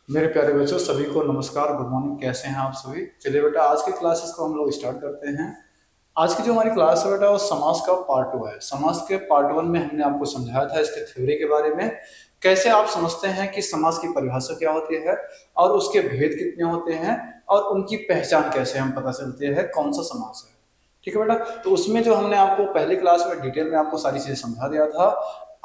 मेरे प्यारे बच्चों, सभी को नमस्कार, गुड मॉर्निंग। कैसे हैं आप सभी? चलिए बेटा, आज की क्लासेस को हम लोग स्टार्ट करते हैं। आज की जो हमारी क्लास है बेटा, वो समास का पार्ट 2 है। समास के पार्ट 1 में हमने आपको समझाया था इसके थ्योरी के बारे में, कैसे आप समझते हैं कि समास की परिभाषा क्या होती है और उसके भेद कितने होते हैं और उनकी पहचान कैसे हम पता चलती है कौन सा समास है। ठीक है बेटा, तो उसमें जो हमने आपको पहली क्लास में डिटेल में आपको सारी चीजें समझा दिया था।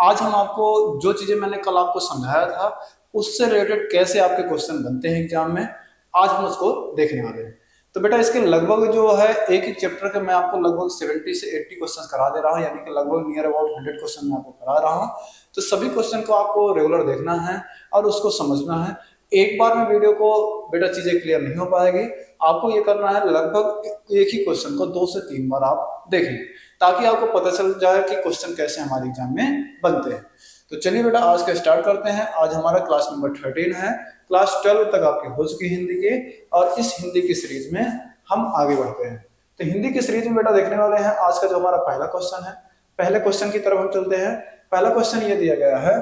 आज हम आपको जो चीजें मैंने कल आपको समझाया था उससे रिलेटेड कैसे आपके क्वेश्चन बनते हैं एग्जाम में, आज हम उसको देखने वाले हैं। तो बेटा, इसके लगभग जो है एक ही चैप्टर के मैं आपको लगभग 70 से 80 क्वेश्चन करा दे रहा हूँ, यानी कि लगभग नियर अबाउट 100 क्वेश्चन मैं आपको करा रहा हूँ। तो सभी क्वेश्चन को आपको रेगुलर देखना है और उसको समझना है। एक बार में वीडियो को बेटा चीजें क्लियर नहीं हो पाएगी। आपको ये करना है, लगभग एक ही क्वेश्चन को 2 से 3 बार आप देखें, ताकि आपको पता चल जाए कि क्वेश्चन कैसे हमारे एग्जाम में बनते हैं। तो चलिए बेटा, आज का स्टार्ट करते हैं। आज हमारा क्लास नंबर 13 है। क्लास 12 तक आपकी हो चुकी हिंदी की, और इस हिंदी की सीरीज में हम आगे बढ़ते हैं। तो हिंदी की सीरीज में बेटा देखने वाले हैं आज का जो हमारा पहला क्वेश्चन है। पहले क्वेश्चन की तरफ हम चलते हैं। पहला क्वेश्चन ये दिया गया है।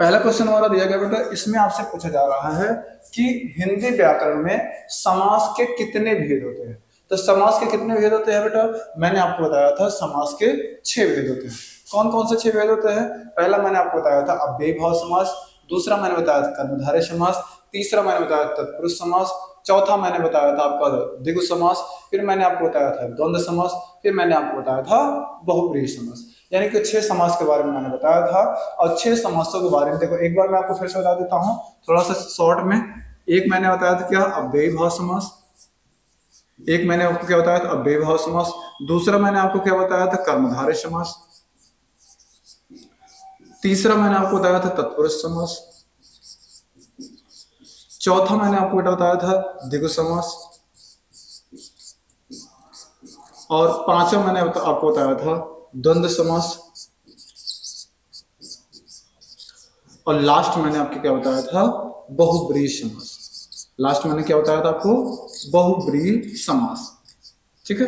पहला क्वेश्चन हमारा दिया गया बेटा, इसमें आपसे पूछा जा रहा है कि हिंदी व्याकरण में समास के कितने भेद होते हैं। तो समास के कितने भेद होते हैं बेटा? मैंने आपको बताया था समास के 6 भेद होते हैं। कौन कौन से 6 भेद होते हैं? पहला मैंने आपको बताया था अव्ययी भाव समास, दूसरा मैंने बताया था कर्मधारय समास, तीसरा मैंने बताया था तत्पुरुष समास, चौथा मैंने बताया था आपका द्विगु समास, फिर मैंने आपको बताया था द्वंद्व समास, फिर मैंने आपको बताया था बहुब्रीहि समास। यानी कि 6 समास के बारे में मैंने बताया था। और 6 समासों के बारे में देखो, एक बार मैं आपको फिर से बता देता हूँ थोड़ा सा शॉर्ट में। एक मैंने बताया था क्या? अव्ययी भाव समास। एक मैंने आपको क्या बताया था? अव्ययी भाव समास। दूसरा मैंने आपको क्या बताया था? कर्मधारय समास। तीसरा मैंने आपको बताया था तत्पुरुष समास। चौथा मैंने आपको बेटा बताया था द्विगु समास। और पांचवा मैंने आपको बताया था द्वंद्व समास। और लास्ट मैंने आपको क्या बताया था? बहुब्रीहि समास। लास्ट मैंने क्या बताया था आपको? बहुब्रीहि समास। ठीक है।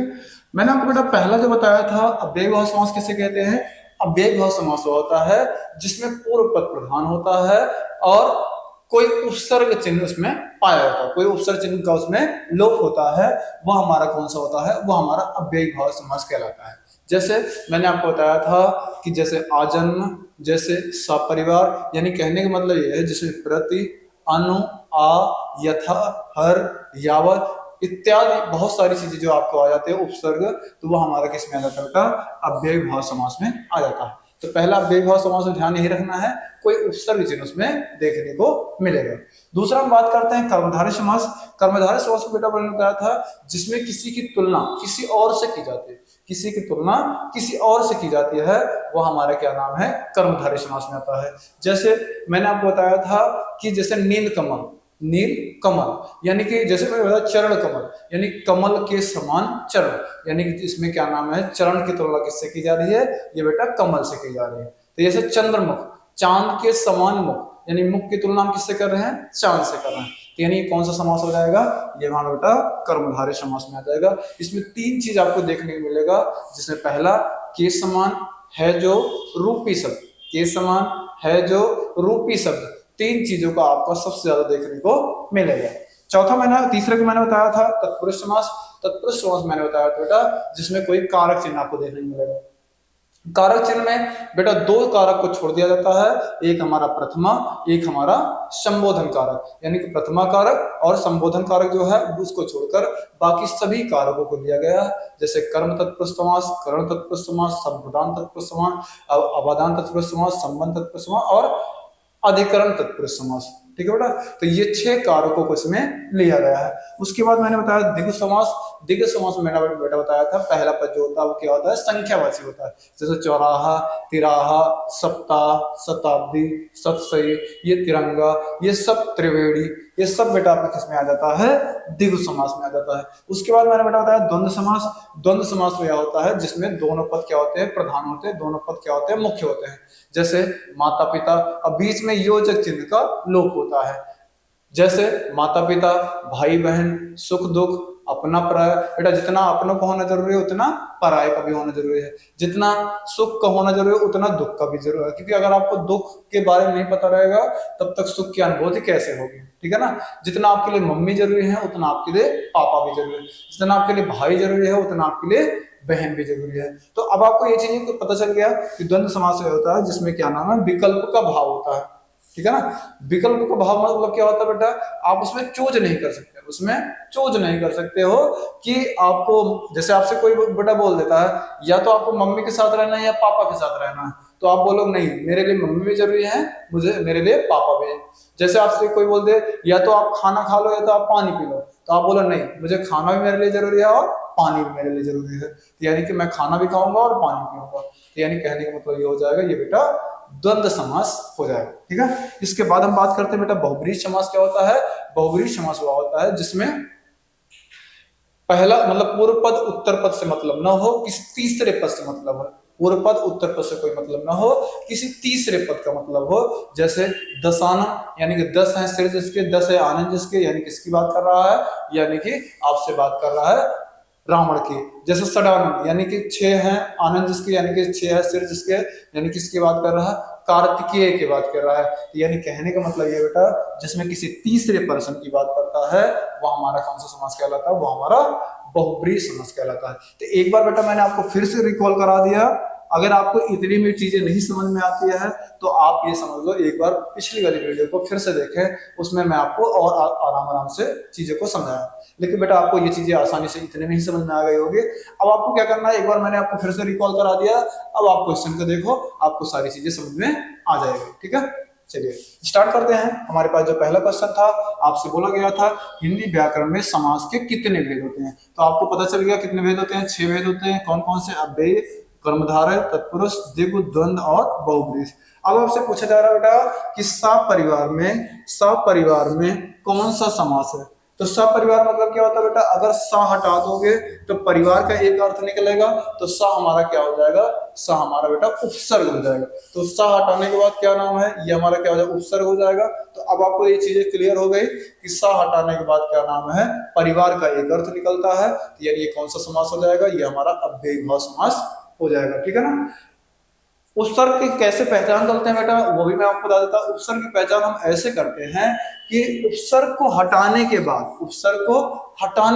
मैंने आपको बेटा पहला जो बताया था अव्ययी भाव समास किसे कहते हैं? अव्ययी भाव समास होता है जिसमें पूर्व पद प्रधान होता है और कोई उपसर्ग चिन्ह उसमें पाया जाता है, कोई उपसर्ग चिन्ह का उसमें लोप होता है। वह हमारा कौन सा होता है? वह हमारा अव्ययी भाव समास कहलाता है। जैसे मैंने आपको बताया था कि जैसे आजन्म, जैसे सपरिवार, यानी कहने का मतलब यह है जिसमें प्रति, अनु, आ, यथा, हर, यावत इत्यादि बहुत सारी चीजें जो आपको आ जाते हैं उपसर्ग, तो वो हमारा किस में आ जाता है? अव्ययी भाव समास में आ जाता है। तो पहला अव्ययी भाव समास में ध्यान यही रखना है, कोई उपसर्ग चिन्ह उसमें देखने को मिलेगा। दूसरा हम बात करते हैं कर्मधारय समास। कर्मधारय समास को बेटा मैंने बताया था जिसमें किसी की तुलना किसी और से की जाती है, किसी की तुलना किसी और से की जाती है, वह हमारा क्या नाम है? कर्मधारय समास में आता है। जैसे मैंने आपको बताया था कि जैसे नील कमल, नील कमल यानी कि जैसे मैंने बताया चरण कमल, यानी कमल के समान चरण, यानी कि इसमें क्या नाम है? चरण की तुलना किससे की जा रही है? ये बेटा कमल से की जा रही है। तो जैसे चंद्रमुख, चांद के समान मुख, यानी मुख की तुलना हम किससे कर रहे हैं? चांद से कर रहे हैं। तो यानी कौन सा समास हो जाएगा? ये हमारा बेटा कर्मधारय समास में आ जाएगा। इसमें 3 चीज आपको देखने को मिलेगा, जिसमें पहला के समान है जो रूपी शब्द, के समान है जो रूपी शब्द, 3 चीजों का आपको सबसे ज्यादा देखने को मिलेगा। चौथा मैंने तीसरे को मैंने बताया था तत्पुरुष समास। तत्पुरुष समास मैंने बताया था बेटा जिसमें कोई कारक चिन्ह आपको देखने को मिलेगा। कारक चिन्ह में बेटा 2 कारक को छोड़ दिया जाता है, एक हमारा प्रथमा, एक हमारा संबोधन कारक। यानी कि प्रथमा कारक और संबोधन कारक जो है उसको छोड़कर बाकी सभी कारकों को दिया गया है। जैसे कर्म तत्पुरुष समास, करण तत्पुरुष समास, संबोधन तत्पुरुष समास, अवदान तत्पुरुष समास, संबंध तत्पुरुष समास और अधिकरण तत्पुरुष समास। ठीक है बेटा, तो ये 6 कारकों को इसमें लिया गया है। उसके बाद मैंने बताया द्विगु समास। द्विगु समास में मैंने बेटा बताया था पहला पद जो होता है वो क्या होता है? संख्यावाची होता है। जैसे चौराहा, तिराहा, सप्ताह, शताब्दी, सतसई, ये तिरंगा, ये सब त्रिवेणी, ये सब बेटा आपके किसमें आ जाता है? द्विगु समास में आ जाता है। उसके बाद मैंने बेटा बताया द्वंद्व समास। द्वंद्व समास में क्या होता है? जिसमें दोनों पद क्या होते हैं? प्रधान होते हैं। दोनों पद क्या होते हैं? मुख्य होते हैं। जैसे माता पिता, अब बीच में योजक चिन्ह का लोप होता है। जैसे माता पिता, भाई बहन, सुख दुख, अपना पराया, बेटा जितना अपनों का होना जरूरी है उतना पराये का भी होना जरूरी है, जितना सुख का होना जरूरी है उतना दुख का भी जरूरी है, क्योंकि अगर आपको दुख के बारे में नहीं पता रहेगा तब तक सुख की अनुभूति कैसे होगी, ठीक है ना। जितना आपके लिए मम्मी जरूरी है उतना आपके लिए पापा भी जरूरी है, जितना आपके लिए भाई जरूरी है उतना आपके लिए बहन भी जरूरी है। तो अब आपको ये चीजें को पता चल गया कि द्वंद्व समास होता है जिसमें क्या नाम है, विकल्प का भाव होता है, ठीक है ना। विकल्प का भाव मतलब क्या होता है बेटा, आप उसमें चूज नहीं कर सकते, उसमें चूज नहीं कर सकते हो कि आपको, जैसे आपसे कोई बेटा बोल देता है या तो आपको मम्मी के साथ रहना है या पापा के साथ रहना है, तो आप बोलो नहीं मेरे लिए मम्मी भी जरूरी है, मुझे मेरे लिए पापा भी है। जैसे आपसे कोई बोल दे या तो आप खाना खा लो या तो आप पानी पी लो, तो आप बोलो नहीं मुझे खाना भी मेरे लिए जरूरी है और पानी भी मेरे लिए जरूरी है, तो यानी कि मैं खाना भी खाऊंगा और पानी पीऊंगा, तो यानी कहने का मतलब ये हो जाएगा, ये बेटा द्वंद्व समास हो जाएगा, ठीक है। इसके बाद हम बात करते हैं बेटा बहुब्रीहि समास क्या होता है। बहुब्रीहि समास वह होता है जिसमें पहला मतलब पूर्व पद उत्तर पद से मतलब ना हो, किसी तीसरे पद से मतलब हो, पूर्व पद उत्तर पद से कोई मतलब ना हो, किसी तीसरे पद का मतलब हो। जैसे दशानन यानी कि 10 है सिर जिसके, 10 है आनंद जिसके, यानी किसकी बात कर रहा है, यानी कि आपसे बात कर रहा है रावण की। जैसे षडानन यानी कि 6 हैं आनंद जिसके, यानी कि 6 है सिर जिसके, यानी किसकी बात कर रहा है, कार्तिकेय की बात कर रहा है। यानी कहने का मतलब ये बेटा जिसमें किसी तीसरे पर्सन की बात करता है वह हमारा कौन सा समास कहलाता है, वो हमारा बहुब्रीहि समास कहलाता है। तो एक बार बेटा मैंने आपको फिर से रिकॉल करा दिया, अगर आपको इतनी भी चीजें नहीं समझ में आती है तो आप ये समझ लो एक बार पिछली वाली वीडियो को फिर से देखें, उसमें मैं आपको और आराम आराम से चीजें को समझाया। लेकिन बेटा आपको ये चीजें आसानी से इतने में ही समझ में आ गई होगी। अब आपको क्या करना है, एक बार मैंने आपको फिर से रिकॉल करा दिया, अब आप क्वेश्चन को देखो, आपको सारी चीजें समझ में आ जाएगी, ठीक है। चलिए स्टार्ट करते हैं। हमारे पास जो पहला क्वेश्चन था, आपसे बोला गया था हिंदी व्याकरण में समास के कितने भेद होते हैं, तो आपको पता चल गया कितने भेद होते हैं, 6 भेद होते हैं। कौन कौन से, अव्ययी, कर्मधारय, तत्पुरुष, द्विगु, द्वंद्व और बहुब्रीहि। अब आपसे पूछा जा रहा है बेटा कि सपरिवार में कौन सा समास है। तो सपरिवार मतलब क्या होता है बेटा, अगर स हटा दोगे तो परिवार का एक अर्थ निकलेगा, तो स हमारा क्या हो जाएगा, स हमारा बेटा उपसर्ग हो जाएगा। तो स हटाने के बाद क्या नाम है, ये हमारा क्या हो जाएगा, उपसर्ग हो जाएगा। तो अब आपको ये चीजें क्लियर हो गई कि स हटाने के बाद क्या नाम है, परिवार का एक अर्थ निकलता है, तो यानी ये कौन सा समास हो जाएगा, ये हमारा अव्ययी भाव समास हो जाएगा, ठीक है ना। उपसर्ग की कैसे पहचान करते हैं बेटा, वो भी मैं आपको बता देता हूं। उपसर्ग की पहचान हम ऐसे करते हैं कि उपसर्ग को हटाने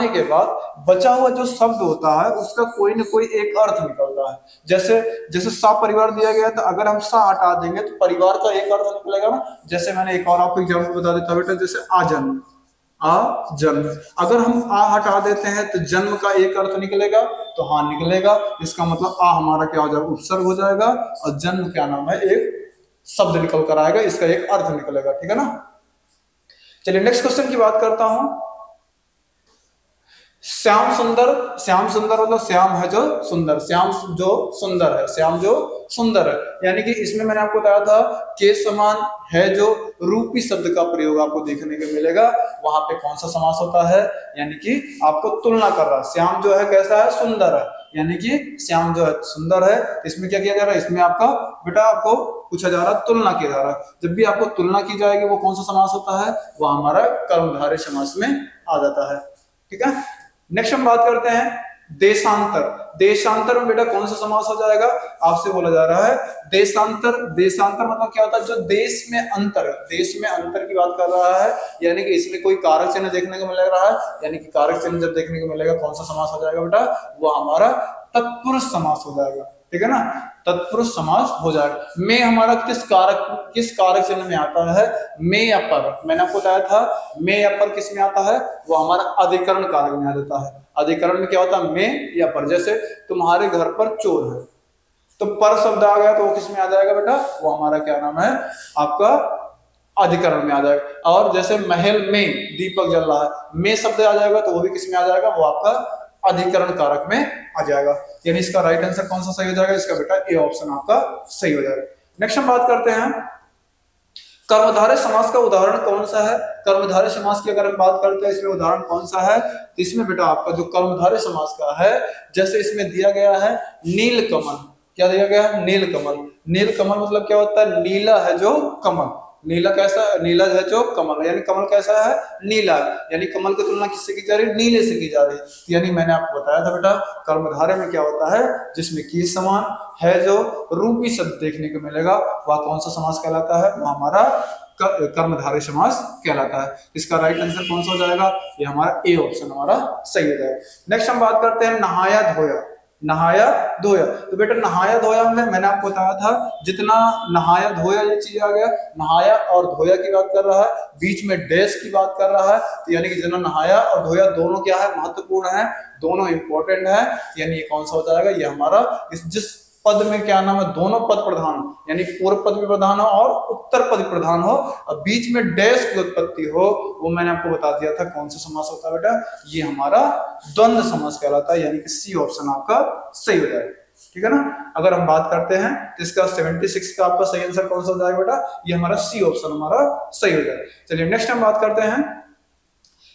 के बाद बचा हुआ जो शब्द होता है उसका कोई ना कोई एक अर्थ निकलता है। जैसे जैसे सपरिवार दिया गया तो अगर हम सा हटा देंगे तो परिवार का एक अर्थ निकलेगा ना। जैसे मैंने एक और आपको एग्जाम्पल बता देता बेटा, जैसे आजन्म, आ जन्म, अगर हम आ हटा देते हैं तो जन्म का एक अर्थ निकलेगा, तो हाँ निकलेगा। इसका मतलब आ हमारा क्या हो जाएगा, उपसर्ग हो जाएगा, और जन्म क्या नाम है, एक शब्द निकल कर आएगा, इसका एक अर्थ निकलेगा, ठीक है ना। चलिए नेक्स्ट क्वेश्चन की बात करता हूं। श्याम सुंदर मतलब श्याम है जो सुंदर, श्याम जो सुंदर है, यानी कि इसमें मैंने आपको बताया था के समान है जो रूपी शब्द का प्रयोग आपको देखने को मिलेगा, वहां पे कौन सा समास होता है, यानी कि आपको तुलना कर रहा है। श्याम जो है कैसा है, सुंदर है, यानी कि श्याम जो है सुंदर है। इसमें क्या किया जा रहा है, इसमें आपका बेटा आपको पूछा जा रहा है, तुलना किया जा रहा है। जब भी आपको तुलना की जाएगी वो कौन सा समास होता है, वो हमारा कर्मधारय समास में आ जाता है, ठीक है। नेक्स्ट हम बात करते हैं देशांतर में बेटा कौन सा समास हो जाएगा, आपसे बोला जा रहा है देशांतर मतलब क्या होता है, जो देश में अंतर की बात कर रहा है, यानी कि इसमें कोई कारक चिन्ह देखने को मिल रहा है, यानी कि कारक चिन्ह जब देखने को मिलेगा कौन सा समास हो जाएगा बेटा, वो हमारा तत्पुरुष समास हो जाएगा, ठीक है ना। तत्पुरुष समास हो जाएगा। में हमारा किस कारक चिन्ह में आता है, में या पर, मैंने आपको बताया था में या पर किस में आता है, वो हमारा अधिकरण कारक में आ जाता है। अधिकरण में क्या होता है, में या पर। जैसे तुम्हारे घर पर चोर है, तो पर शब्द आ गया तो वो किस में आ जाएगा बेटा, वो हमारा क्या नाम है, आपका अधिकरण में आ जाएगा। और जैसे महल में दीपक जल रहा है, में शब्द आ जाएगा तो वो भी किस में आ जाएगा, वो आपका अधिकरण कारक में आ जाएगा। यानी इसका राइट आंसर कौन सा सही हो जाएगा, इसका बेटा ए ऑप्शन आपका सही हो जाएगा। नेक्स्ट हम बात करते हैं कर्मधारय समास का उदाहरण कौन सा है। कर्मधारय समास की अगर हम बात करते हैं इसमें उदाहरण कौन सा है, तो इसमें बेटा आपका जो कर्मधारय समास का है, जैसे इसमें दिया गया है नीलकमल, क्या दिया गया है, नीलकमल मतलब क्या होता है, नीला है जो कमल, नीला कैसा, नीला है जो कमल, यानी कमल कैसा है, नीला, यानी कमल की तुलना किससे की जा रही है, नीले से की जा रही है। यानी मैंने आपको बताया था बेटा कर्मधारय में क्या होता है, जिसमें की समान है जो रूपी शब्द देखने को मिलेगा, वह कौन सा समास कहलाता है, वह हमारा कर्मधारय समास कहलाता है। इसका राइट आंसर कौन सा हो जाएगा, ये हमारा ए ऑप्शन हमारा सही हो जाएगा। नेक्स्ट हम बात करते हैं नहाया धोया। नहाया धोया, तो बेटा नहाया धोया में मैंने आपको बताया था, जितना नहाया धोया ये चीज आ गया, नहाया और धोया की बात कर रहा है, बीच में डैश की बात कर रहा है, तो यानी कि जितना नहाया और धोया दोनों क्या है, महत्वपूर्ण है, दोनों इंपॉर्टेंट है, यानी ये कौन सा हो जाएगा, ये हमारा जिस पद में क्या नाम है, दोनों पद प्रधान हो, यानी पूर्व पद भी प्रधान हो और उत्तर पद भी प्रधान हो और बीच में डैश की उत्पत्ति हो, वो मैंने आपको बता दिया था कौन सा समास होता है बेटा, ये हमारा द्वंद्व समास कहलाता है, यानी कि सी ऑप्शन आपका सही हो जाएगा। ठीक है ना। अगर हम बात करते हैं तो इसका 76 का आपका सही आंसर कौन सा हो जाएगा बेटा, ये हमारा सी ऑप्शन हमारा सही हो जाएगा। चलिए नेक्स्ट हम बात करते हैं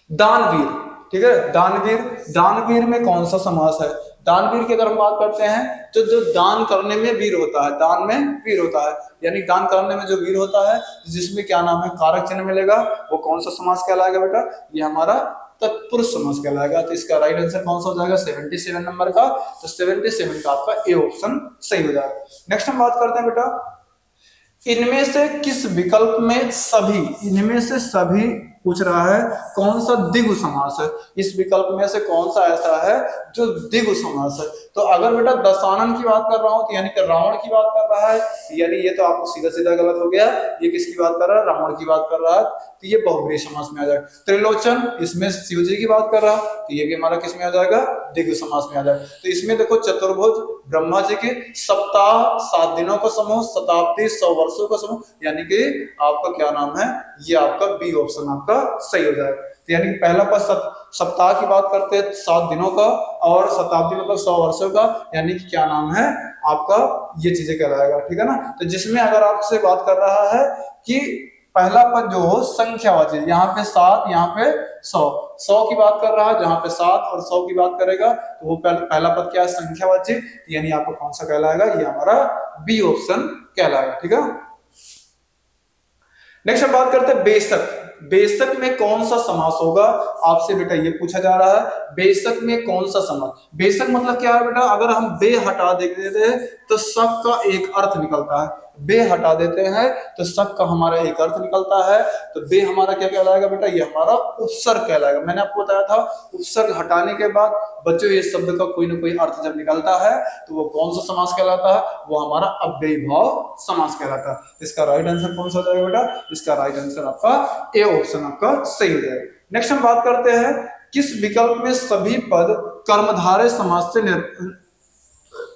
दानवीर। ठीक है, दानवीर, दानवीर में कौन सा समास है, दानवीर की अगर हम बात करते हैं तो जो दान करने में वीर होता है, दान में वीर होता है, यानी दान करने में जो वीर होता है, जिसमें क्या नाम है, कारक चिन्ह मिलेगा, वो कौन सा समास कहलाएगा बेटा, ये हमारा तत्पुरुष समास कहलाएगा। तो इसका राइट आंसर कौन सा हो जाएगा, 77 नंबर का, तो 77 का आपका ए ऑप्शन सही हो जाएगा। नेक्स्ट हम बात करते हैं बेटा, इनमें से किस विकल्प में सभी, इनमें से सभी पूछ रहा है, कौन सा द्विगु समास है, इस विकल्प में से कौन सा ऐसा है जो द्विगु समास है। तो अगर बेटा दशानन की बात कर रहा हूं तो यानी कि रावण की बात कर रहा है, यानी ये तो आपको सीधा सीधा गलत हो गया, ये किसकी बात कर रहा है, रावण की बात कर रहा है, तो ये बहुब्रीहि समास में आ जाएगा। त्रिलोचन, इसमें शिव जी की बात कर रहा है, तो ये भी हमारा किस में आ जाएगा, द्विगु समास में आ जाएगा। तो इसमें देखो चतुर्भुज, ब्रह्मा जी के, सप्ताह 7 दिनों का समूह, शताब्दी 100 वर्षों का समूह, यानी कि आपका क्या नाम है, ये आपका बी ऑप्शन आपका सही हो जाएगा। तो यानी पहला पद सप्ताह की बात करते हैं 7 दिनों का, और शताब्दी मतलब 100 वर्षों का, यानी कि क्या नाम है आपका, ये चीजें कहलाएगा। ठीक है ना। तो जिसमें अगर आपसे बात कर रहा है कि पहला पद जो हो संख्यावाची, यहाँ पे 7, यहाँ पे 100 की बात कर रहा है, जहां पे 7 और 100 की बात करेगा तो वो पहला पद क्या है, संख्यावाची, यानी आपको कौन सा कहलाएगा, ये हमारा बी ऑप्शन कहलाएगा। ठीक है। नेक्स्ट हम बात करते हैं बेशक। बेशक में कौन सा समास होगा, आपसे बेटा ये पूछा जा रहा है, बेशक में कौन सा समास, बेशक मतलब क्या है बेटा, अगर हम बे हटा देते हैं तो शक का एक अर्थ निकलता है, बे हटा देते हैं तो शक का हमारा एक अर्थ निकलता है, तो बे हमारा क्या कहलाएगा बेटा, ये हमारा उपसर्ग कहलाएगा। मैंने आपको बताया था उपसर्ग हटाने के बाद बच्चों ये शब्द का कोई ना कोई अर्थ जब निकलता है तो वो कौन सा समास कहलाता है, वो हमारा अव्ययी भाव समास कहलाता है। इसका राइट आंसर कौन सा हो जाएगा बेटा, इसका राइट आंसर आपका ए ऑप्शन आपका सही हो जाएगा। नेक्स्ट हम बात करते हैं, किस विकल्प में सभी पद कर्मधारय समास से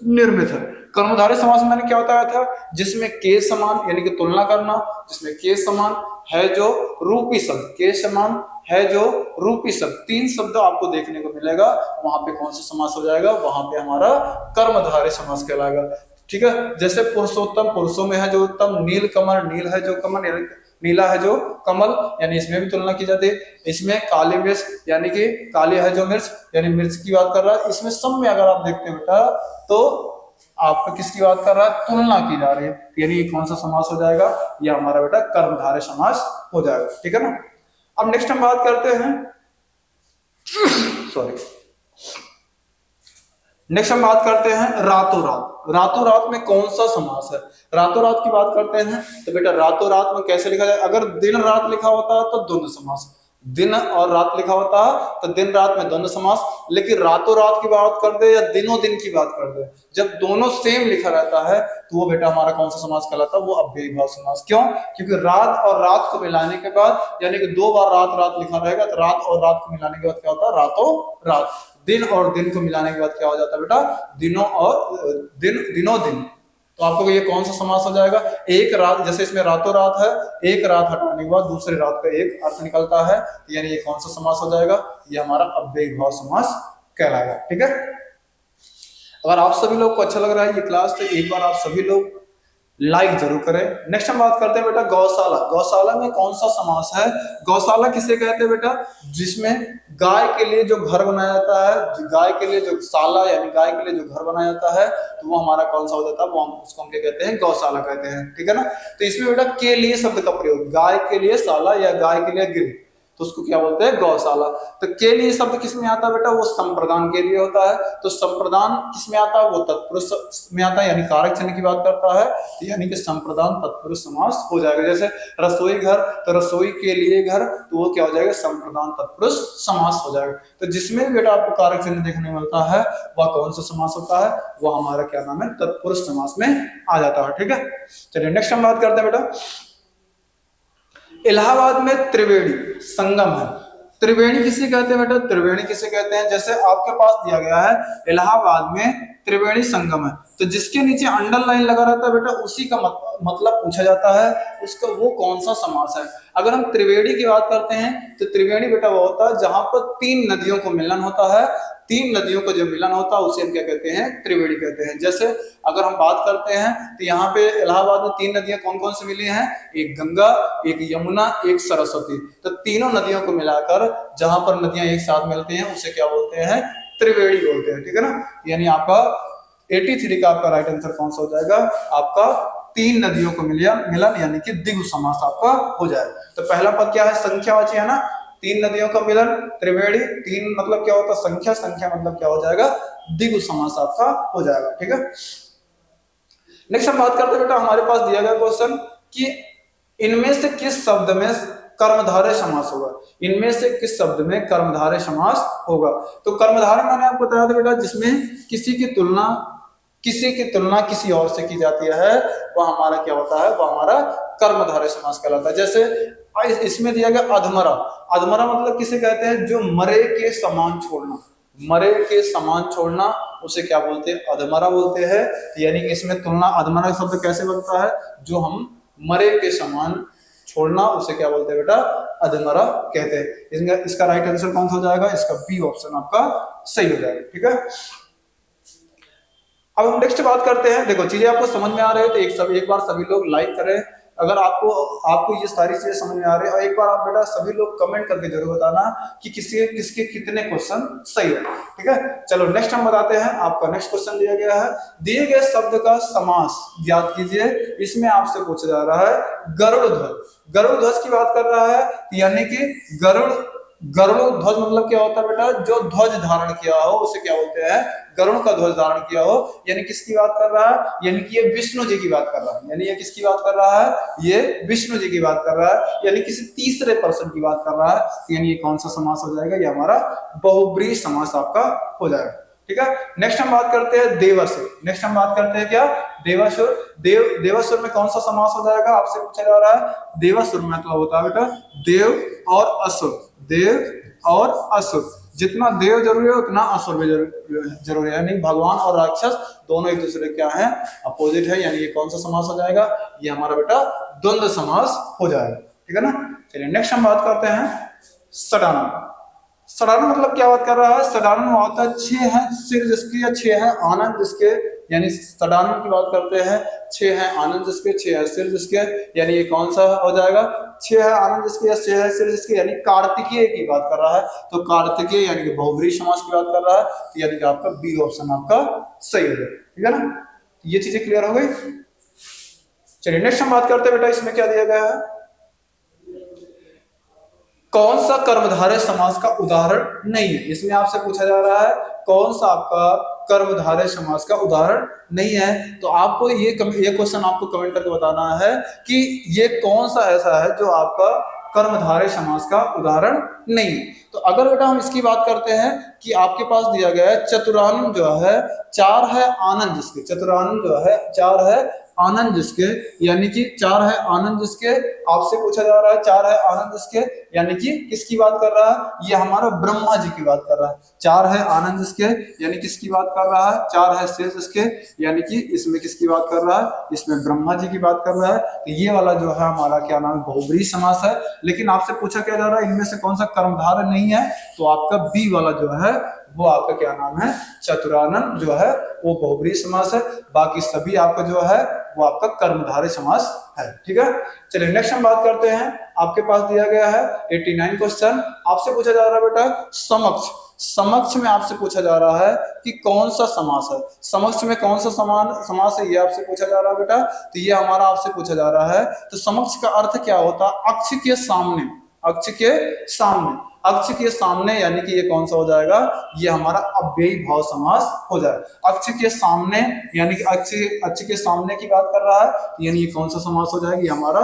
निर्मित है। कर्मधारय समास मैंने क्या बताया था, जिसमें के समान यानी कि तुलना करना, जिसमें के समान है जो रूपी शब्द, के समान है जो रूपी शब्द, 3 शब्द आपको देखने को मिलेगा, वहां पे कौन सा समास हो जाएगा, वहां पे हमारा कर्मधारय समास कहलाएगा। ठीक है। जैसे पुरुषोत्तम, पुरुषों में है जो उत्तम, नील कमल, नील है जो कमल, नीला है जो कमल, यानी इसमें भी तुलना की जाती है। इसमें काली मिर्च यानी कि काली है जो मिर्च, यानी मिर्च की बात कर रहा है। इसमें सब में अगर आप देखते हैं बेटा तो आपका किसकी बात कर रहा है, तुलना की जा रही है, यानी ये कौन सा समास हो जाएगा, ये हमारा बेटा कर्मधारय समास हो जाएगा। ठीक है ना। अब नेक्स्ट हम बात करते हैं सॉरी नेक्स्ट हम बात करते हैं रातों रात। रातों रात में कौन सा समास है, रातों रात की बात करते हैं तो बेटा रातों रात में कैसे लिखा जाए, अगर दिन रात लिखा होता है तो द्वंद्व समास, दिन और रात लिखा होता है तो दिन रात में द्वंद्व समास, लेकिन रातों रात की बात कर दे या दिनों दिन की बात कर दे, जब दोनों सेम लिखा रहता है तो वो बेटा हमारा कौन सा समास कहलाता है, वो अव्ययी भाव समास। क्यों, क्योंकि रात और रात को मिलाने के बाद यानी कि 2 बार रात रात लिखा रहेगा, तो रात और रात को मिलाने के बाद क्या होता है, रातों रात। दिन और दिन को मिलाने के बाद क्या हो जाता है बेटा, दिनों और दिनों दिन। तो आपको ये कौन सा समास हो जाएगा, एक रात, जैसे इसमें रातों रात है, एक रात हटाने के बाद दूसरे रात का एक अर्थ निकलता है, यानी ये कौन सा समास हो जाएगा, ये हमारा अव्ययी भाव समास कहलाएगा। ठीक है। अगर आप सभी लोग को अच्छा लग रहा है ये क्लास, तो एक बार आप सभी लोग लाइक जरूर करें। नेक्स्ट हम बात करते हैं बेटा गौशाला। गौशाला में कौन सा समास है? गौशाला किसे कहते हैं बेटा? जिसमें गाय के लिए जो घर बनाया जाता है, गाय के लिए जो शाला यानी गाय के लिए जो घर बनाया जाता है, तो वो हमारा कौन सा हो जाता है? वो हम उसको हम क्या कहते हैं? गौशाला कहते हैं, ठीक है ना। तो इसमें बेटा के लिए शब्द का प्रयोग, गाय के लिए शाला या गाय के लिए गृह, तो उसको क्या बोलते हैं? गौशाला। तो के लिए शब्द किस में आता है बेटा? वो संप्रदान के लिए होता है। तो संप्रदान किस में आता है? वो तत्पुरुष में आता है, यानी कारक चिन्ह की बात करता है, तो यानी कि संप्रदान तत्पुरुष समास हो जाएगा। जैसे रसोई घर, तो रसोई के लिए घर, तो वो क्या हो जाएगा? संप्रदान तत्पुरुष समास हो जाएगा। तो जिसमें भी बेटा आपको कारक चिन्ह देखने मिलता है वह कौन सा समास होता है? वो हमारा क्या नाम है? तत्पुरुष समास में आ जाता है, ठीक है। चलिए नेक्स्ट हम बात करते हैं बेटा, इलाहाबाद में त्रिवेणी संगम है। त्रिवेणी किसे कहते हैं बेटा? त्रिवेणी किसे कहते हैं? जैसे आपके पास दिया गया है इलाहाबाद में त्रिवेणी संगम है, तो जिसके नीचे अंडरलाइन लगा रहता है बेटा, उसी का मतलब पूछा जाता है, उसका वो कौन सा समास है। अगर हम त्रिवेणी की बात करते हैं तो त्रिवेणी बेटा वो होता है जहां पर तीन नदियों को मिलन होता है, तीन नदियों का जो मिलन होता है उसे हम क्या कहते हैं? त्रिवेणी कहते हैं। जैसे अगर हम बात करते हैं तो यहाँ पे इलाहाबाद में तीन नदियां कौन कौन से मिली हैं? एक गंगा, एक यमुना, एक सरस्वती। तो तीनों नदियों को मिलाकर जहां पर नदियां एक साथ मिलती हैं उसे क्या बोलते हैं? त्रिवेणी बोलते हैं, ठीक है ना। यानी आपका 83 का आपका राइट आंसर कौन सा हो जाएगा? आपका तीन नदियों को मिलन यानी कि द्विगु समास आपका हो जाएगा। तो पहला पद क्या है? संख्यावाची है ना, तीन नदियों का मिलन त्रिवेणी। तीन मतलब क्या होता है? संख्या। संख्या मतलब क्या हो जाएगा? द्विगु समास आपका हो जाएगा, ठीक है। नेक्स्ट हम बात करते हैं बेटा, हमारे पास दिया गया क्वेश्चन कि इनमें से किस शब्द में कर्मधारय समास होगा? इनमें से किस शब्द में कर्मधारय समास होगा? तो कर्मधारय मैंने आपको बताया था बेटा जिसमें किसी की तुलना किसी और से की जाती है, वह हमारा क्या होता है? वह हमारा कर्मधारय समास कहलाता है। जैसे इसमें दिया गया अधमरा। अधमरा मतलब किसे कहते हैं? जो मरे के समान छोड़ना, मरे के समान छोड़ना उसे क्या बोलते हैं? अधमरा बोलते हैं। यानी कि इसमें तुलना, अधमरा शब्द कैसे बनता है? जो हम मरे के समान छोड़ना उसे क्या बोलते हैं बेटा? अधमरा कहते हैं। इसका राइट आंसर कौन सा हो जाएगा? इसका बी ऑप्शन आपका सही हो जाएगा, ठीक है। अब हम नेक्स्ट बात करते हैं। देखो चीजें आपको समझ में आ रही है तो एक बार सभी लोग लाइक करें अगर आपको ये सारी चीजें समझ में आ रही है, और एक बार आप बेटा सभी लोग कमेंट करके जरूर बताना कि किसके कितने क्वेश्चन सही है, ठीक है। चलो नेक्स्ट हम बताते हैं। आपका नेक्स्ट क्वेश्चन दिया गया है, दिए गए शब्द का समास याद कीजिए। इसमें आपसे पूछा जा रहा है गरुड़ ध्वज। गरुड़ ध्वज की बात कर रहा है, यानी कि गरुड़ ध्वज मतलब क्या होता है बेटा? जो ध्वज धारण किया हो उसे क्या बोलते हैं? गरुड़ का ध्वज धारण किया हो। यानी किसकी बात कर रहा है? यानी कि ये विष्णु जी की बात कर रहा है। यानी ये किसकी बात कर रहा है? ये विष्णु जी की बात कर रहा है, यानी किसी तीसरे पर्सन की बात कर रहा है। यानी ये कौन सा समास हो जाएगा? ये हमारा बहुब्रीहि समास आपका हो जाएगा, ठीक है। नेक्स्ट हम बात करते हैं देवासुर। नेक्स्ट हम बात करते हैं क्या? देवासुर। देवासुर में कौन सा समास हो जाएगा? आपसे पूछा जा रहा है। देवासुर में मतलब होता है बेटा देव और असुर। देव और असुर, जितना देव जरूरी है उतना असुर भी जरूरी है। यानी भगवान और राक्षस दोनों एक दूसरे क्या है? अपोजिट है। यानी ये कौन सा समास हो जाएगा? ये हमारा बेटा द्वंद्व समास हो जाएगा, ठीक है ना। चलिए नेक्स्ट हम बात करते हैं सडानम। सडानम मतलब क्या बात कर रहा है? सडानम होता है छह है सिर जिसके या छह है आनंद जिसके, यानी सडानम की बात करते हैं। छह है आनंद जिसके, छह है सिर जिसके, यानी ये कौन सा हो जाएगा? छह है आनंद जिसके या छह है सिर जिसके, यानी कार्तिकेय की बात कर रहा है। तो कार्तिकेय यानी कि बहुब्रीहि समास की बात कर रहा है, तो यानी कि आपका बी ऑप्शन आपका सही हो जाएगा, ठीक है ना। ये चीजें क्लियर हो गई। चलिए नेक्स्ट हम बात करते हैं बेटा, इसमें क्या दिया गया है? कौन सा कर्मधारय समास का उदाहरण नहीं है? इसमें आपसे पूछा जा रहा है कौन सा आपका कर्मधारय समास का उदाहरण नहीं है। तो आपको ये क्वेश्चन आपको कमेंट करके बताना है कि ये कौन सा ऐसा है जो आपका कर्मधारय समास का उदाहरण नहीं है। तो अगर बेटा हम इसकी बात करते हैं कि आपके पास दिया गया है चतुरानन जो है चार है आनंद जिसके, चतुरानन जो है चार है आनंद जिसके, यानी कि चार है आनंद जिसके। आपसे पूछा जा रहा है चार है आनंद जिसके, यानी कि किसकी बात कर रहा है? ये हमारा ब्रह्मा जी की बात कर रहा है। चार है आनंद जिसके, यानी किसकी बात कर रहा है? चार है शेष जिसके, यानी कि इसमें किसकी बात कर रहा है? इसमें ब्रह्मा जी की बात कर रहा है। तो ये वाला जो है हमारा क्या नाम? बहुब्रीहि समास है। लेकिन आपसे पूछा क्या जा रहा है इनमें से कौन सा कर्मधारय नहीं है? तो आपका बी वाला जो है वो आपका क्या नाम है, चतुरानन जो है वो बहुब्रीहि समास है। बाकी सभी आपका जो है वो आपका कर्मधारय समास है। ठीक है, चलिए नेक्स्ट हम बात करते हैं। आपके पास दिया गया है 89 क्वेश्चन, आपसे पूछा जा रहा है बेटा समक्ष। समक्ष में आपसे पूछा जा रहा है कि कौन सा समास है, समक्ष में कौन सा समान समास है, ये आपसे पूछा जा रहा है बेटा। तो ये हमारा आपसे पूछा जा रहा है। तो समक्ष का अर्थ क्या होता है, अक्ष के सामने, अक्ष के सामने, अक्ष के सामने यानी कि ये कौन सा हो जाएगा, ये हमारा अव्ययी भाव समास हो जाएगा। अक्ष के सामने यानी कि अक्ष के सामने की बात कर रहा है, यानी ये कौन सा समास हो जाएगा, ये हमारा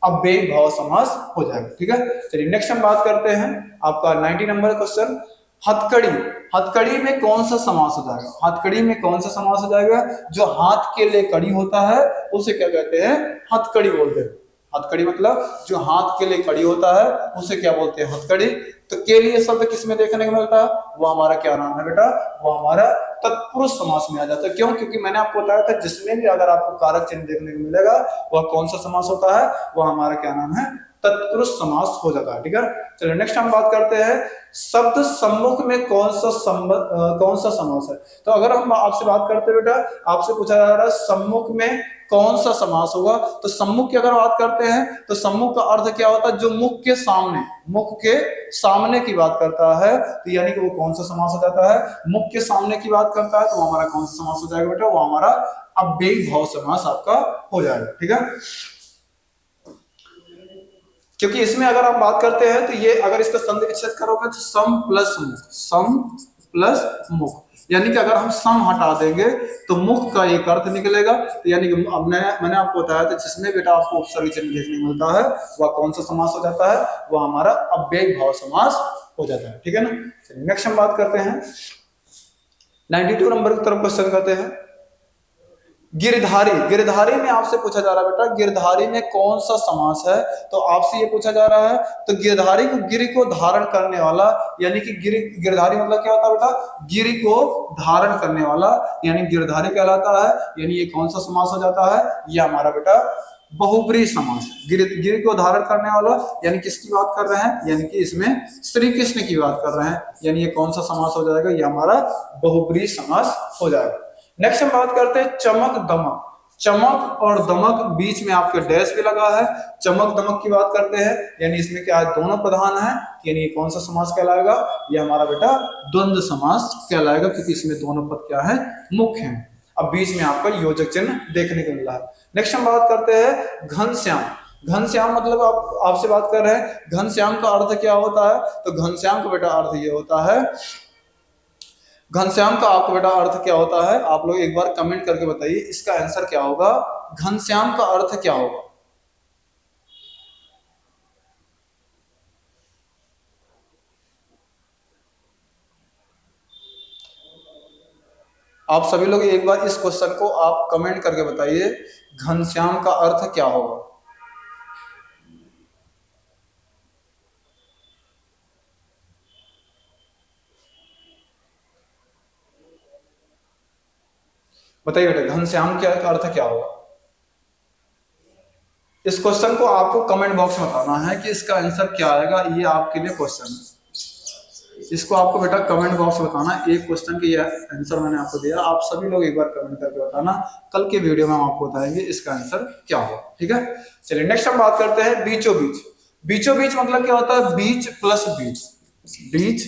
अव्ययी भाव समास हो जाएगा। ठीक है, चलिए नेक्स्ट हम बात करते हैं आपका 90 नंबर क्वेश्चन, हथकड़ी। हथकड़ी में कौन सा समास हो जाएगा, हथकड़ी में कौन सा समास हो जाएगा, जो हाथ के लिए कड़ी होता है उसे क्या कहते हैं, हथकड़ी बोलते हैं। हथकड़ी मतलब जो हाथ के लिए कड़ी होता है उसे क्या बोलते हैं, हथकड़ी। तो के लिए शब्द किसमें देखने को मिलता है, वो हमारा क्या नाम है बेटा, वो हमारा तत्पुरुष समास में आ जाता है। क्यों, क्योंकि मैंने आपको बताया था जिसमें भी अगर आपको कारक चिन्ह देखने को मिलेगा वह कौन सा समास होता है, वह हमारा क्या नाम है, तत्पुरुष समास हो जाता है। ठीक है, चलिए नेक्स्ट हम बात करते हैं शब्द सम्मुख में कौन सा समास है। तो अगर हम आपसे बात करते हैं बेटा, आपसे पूछा जा रहा है सम्मुख में कौन सा समास होगा, तो सम्मुख की अगर बात करते हैं तो सम्मुख का अर्थ क्या होता है, जो मुख के सामने, मुख के सामने की बात करता है, तो यानी कि वो कौन सा समास हो जाता है, मुख के सामने की बात करता है, तो हमारा कौन सा समास हो जाएगा बेटा, वो हमारा अव्ययी भाव समास आपका हो जाएगा। ठीक है, क्योंकि इसमें अगर आप बात करते हैं तो ये अगर इसका संधि विच्छेद करोगे तो सम प्लस मुख, सम प्लस मुख, यानी कि अगर हम सम हटा देंगे तो मुख का एक अर्थ निकलेगा। तो यानी कि अब मैंने आपको बताया था जिसमें बेटा आपको उपसर्ग चिन्ह देखने को मिलता है वह कौन सा समास हो जाता है, वह हमारा अव्ययी भाव समास हो जाता है। ठीक है ना, नेक्स्ट हम बात करते हैं 92 नंबर की तरफ क्वेश्चन करते हैं, गिरधारी। गिरधारी में आपसे पूछा जा रहा है बेटा, गिरधारी में कौन सा समास है, तो आपसे ये पूछा जा रहा है। तो गिरधारी को, गिरि को धारण करने वाला, यानी कि गिरधारी मतलब क्या होता है बेटा, गिरि को धारण करने वाला, यानी गिरधारी कहलाता है। यानी ये कौन सा समास हो जाता है, ये हमारा बेटा बहुब्रीहि समास। गिरि को धारण करने वाला, यानी किसकी बात कर रहे हैं, यानी कि इसमें श्री कृष्ण की बात कर रहे हैं, यानी ये कौन सा समास हो जाएगा, ये हमारा बहुब्रीहि समास हो जाएगा। नेक्स्ट हम बात करते हैं चमक दमक। चमक और दमक बीच में आपके डैश भी लगा है, चमक दमक की बात करते हैं, यानी इसमें क्या है, दोनों प्रधान है, यानी कौन सा समास कहलाएगा, ये हमारा बेटा द्वंद्व समास कहलाएगा, क्योंकि इसमें दोनों पद क्या है, मुख्य हैं। अब बीच में आपका योजक चिन्ह देखने को मिल रहा है। नेक्स्ट हम बात करते हैं घनश्याम। घनश्याम मतलब आपसे बात कर रहे हैं घनश्याम का अर्थ क्या होता है, तो घनश्याम का बेटा अर्थ ये होता है, घनश्याम का आपको बेटा अर्थ क्या होता है, आप लोग एक बार कमेंट करके बताइए इसका आंसर क्या होगा, घनश्याम का अर्थ क्या होगा। आप सभी लोग एक बार इस क्वेश्चन को आप कमेंट करके बताइए घनश्याम का अर्थ क्या होगा। बताइए बेटा घनश्याम का अर्थ क्या होगा। इस क्वेश्चन को आपको कमेंट बॉक्स में बताना है कि इसका आंसर क्या आएगा, ये आपके लिए क्वेश्चन है। इसको आपको बेटा कमेंट बॉक्स में बताना, एक क्वेश्चन की आंसर मैंने आपको दिया, आप सभी लोग एक बार कमेंट करके बताना, कल के वीडियो में हम आपको बताएंगे इसका आंसर क्या होगा। ठीक है, चलिए नेक्स्ट हम बात करते हैं बीचों बीच। बीचों बीच मतलब क्या होता है, बीच प्लस बीच, बीच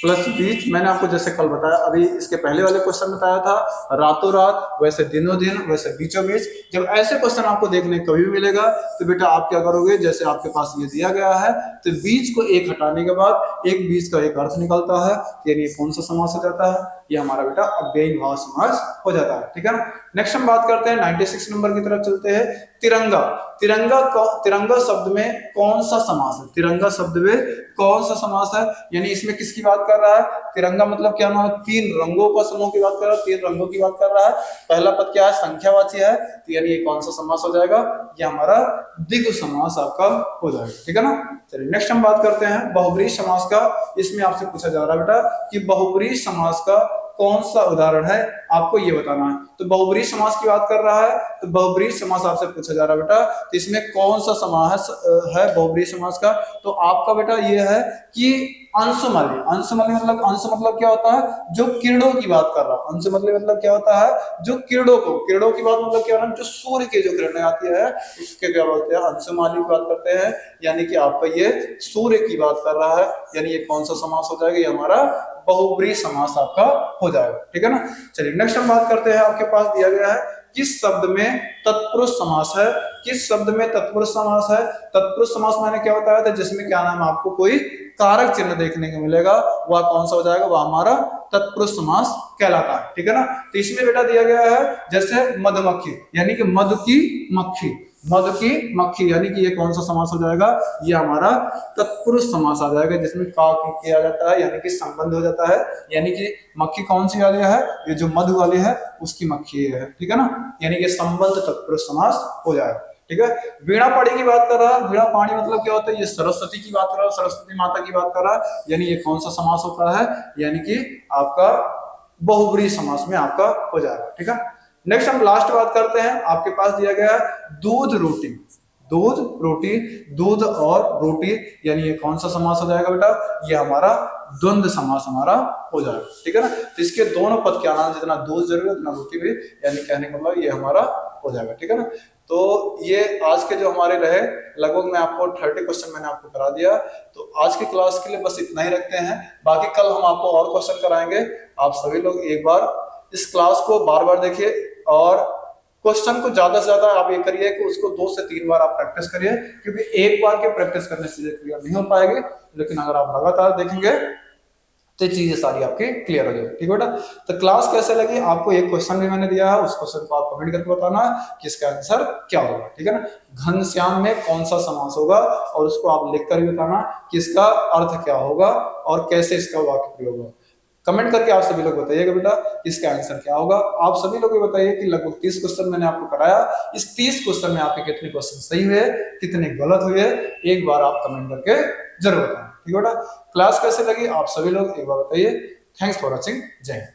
प्लस बीच। मैंने आपको जैसे कल बताया, अभी इसके पहले वाले क्वेश्चन बताया था रातों रात, वैसे दिनों दिन, वैसे बीचों बीच। जब ऐसे क्वेश्चन आपको देखने कभी भी मिलेगा तो बेटा आप क्या करोगे, जैसे आपके पास ये दिया गया है तो बीच को एक हटाने के बाद एक बीच का एक अर्थ निकलता है, यानी कौन सा समास हो जाता है, ये हमारा बेटा अव्ययी भाव समास हो जाता है। ठीक है ना, नेक्स्ट हम बात करते हैं 96 नंबर की तरफ चलते हैं, तिरंगा। तिरंगा शब्द में कौन सा समास है, तिरंगा शब्द में कौन सा समास है, यानी इसमें किसकी बात कर रहा है, तिरंगा मतलब क्या ना, तीन रंगों का समूह की बात कर रहा है, तीन रंगों की बात कर रहा है। पहला पद क्या है, संख्यावाची है, तो यानी ये कौन सा समास हो जाएगा, ये हमारा द्विगु समास आपका हो जाएगा। ठीक है ना, चलिए नेक्स्ट हम बात करते हैं बहुब्रीहि समास का। इसमें आपसे पूछा जा रहा है बेटा कि बहुब्रीहि समास का कौन सा उदाहरण है, आपको ये बताना है। तो बहुब्रीहि समास की बात कर रहा है, तो बहुब्रीहि समास आपसे पूछा जा रहा है बेटा, तो इसमें कौन सा समास है बहुब्रीहि समास का, तो आपका बेटा ये है कि अंशुमली। अंशुमली मतलब, अंश मतलब क्या होता है, जो किरणों की बात कर रहा है। अंशुमली मतलब क्या होता है, जो किरणों को, किरणों की बात मतलब क्या है, जो सूर्य की जो किरणें आती है उसके क्या बोलते हैं, अंशुमली की बात करते हैं। यानी कि आपका ये सूर्य की बात कर रहा है, यानी ये कौन सा समास हो जाएगा, ये हमारा बहुब्रीहि समास आपका हो जाएगा। ठीक है ना। चलिए नेक्स्ट हम बात करते हैं, आपके पास दिया गया है किस शब्द में तत्पुरुष समास है। किस शब्द में तत्पुरुष समास है। तत्पुरुष समास मैंने क्या बताया था, जिसमें क्या नाम आपको कोई कारक चिन्ह देखने को मिलेगा, वह कौन सा हो जाएगा, वह हमारा तत्पुरुष समास कहलाता है। ठीक है ना। तो इसमें बेटा दिया गया है जैसे मधुमक्खी, यानी कि मधु की मक्खी, मधु की मक्खी, यानी कि ये कौन सा समास हो जाएगा, ये हमारा तत्पुरुष समास आ जाएगा, जिसमें का किया जाता है, यानी कि संबंध हो जाता है। यानी कि मक्खी कौन सी वाली है, ये जो मधु वाली है उसकी मक्खी है। ठीक है ना। यानी कि संबंध तत्पुरुष समास हो जाएगा। ठीक है। वीणा पाणी की बात कर रहा है, वीणा पाणी मतलब क्या होता है, ये सरस्वती की बात कर रहा है, सरस्वती माता की बात कर रहा है, यानी ये कौन सा समास होता है, यानी कि आपका बहुब्रीहि समास में आपका हो जाएगा। ठीक है। नेक्स्ट हम लास्ट बात करते हैं, आपके पास दिया गया है दूध रोटी। दूध रोटी, दूध और रोटी, यानी ये कौन सा समास हो जाएगा बेटा, ये हमारा द्वंद्व समास हमारा हो जाएगा। ठीक है ना। तो इसके दोनों पद क्या नाम, जितना दूध जरूरी है उतना रोटी भी, यानी कहने का मतलब ये हमारा हो जाएगा। ठीक है ना। तो ये आज के जो हमारे रहे, लगभग मैं आपको 30 क्वेश्चन मैंने आपको करा दिया। तो आज की क्लास के लिए बस इतना ही रखते हैं, बाकी कल हम आपको और क्वेश्चन कराएंगे। आप सभी लोग एक बार इस क्लास को बार बार देखिए, और क्वेश्चन को ज्यादा से ज्यादा आप ये करिए कि उसको 2 से 3 बार आप प्रैक्टिस करिए, क्योंकि एक बार के प्रैक्टिस करने से क्लियर नहीं हो पाएगी, लेकिन अगर आप लगातार देखेंगे तो चीजें सारी आपकी क्लियर हो जाएगी। ठीक है बेटा। तो क्लास कैसे लगी, आपको एक क्वेश्चन भी मैंने दिया है, उस क्वेश्चन को आप कमेंट करके बताना कि इसका आंसर क्या होगा। ठीक है ना। घनश्याम में कौन सा समास होगा, और उसको आप लिख कर भी बताना कि इसका अर्थ क्या होगा और कैसे इसका वाक्य प्रयोग होगा। कमेंट करके आप सभी लोग बताइएगा बेटा इसका आंसर क्या होगा। आप सभी लोग ये बताइए कि लगभग 30 क्वेश्चन मैंने आपको कराया, इस 30 क्वेश्चन में आपके कितने क्वेश्चन सही हुए, कितने गलत हुए, एक बार आप कमेंट करके जरूर बताएं। ठीक है बेटा। क्लास कैसे लगी आप सभी लोग एक बार बताइए। Thanks for watching. जय हिंद।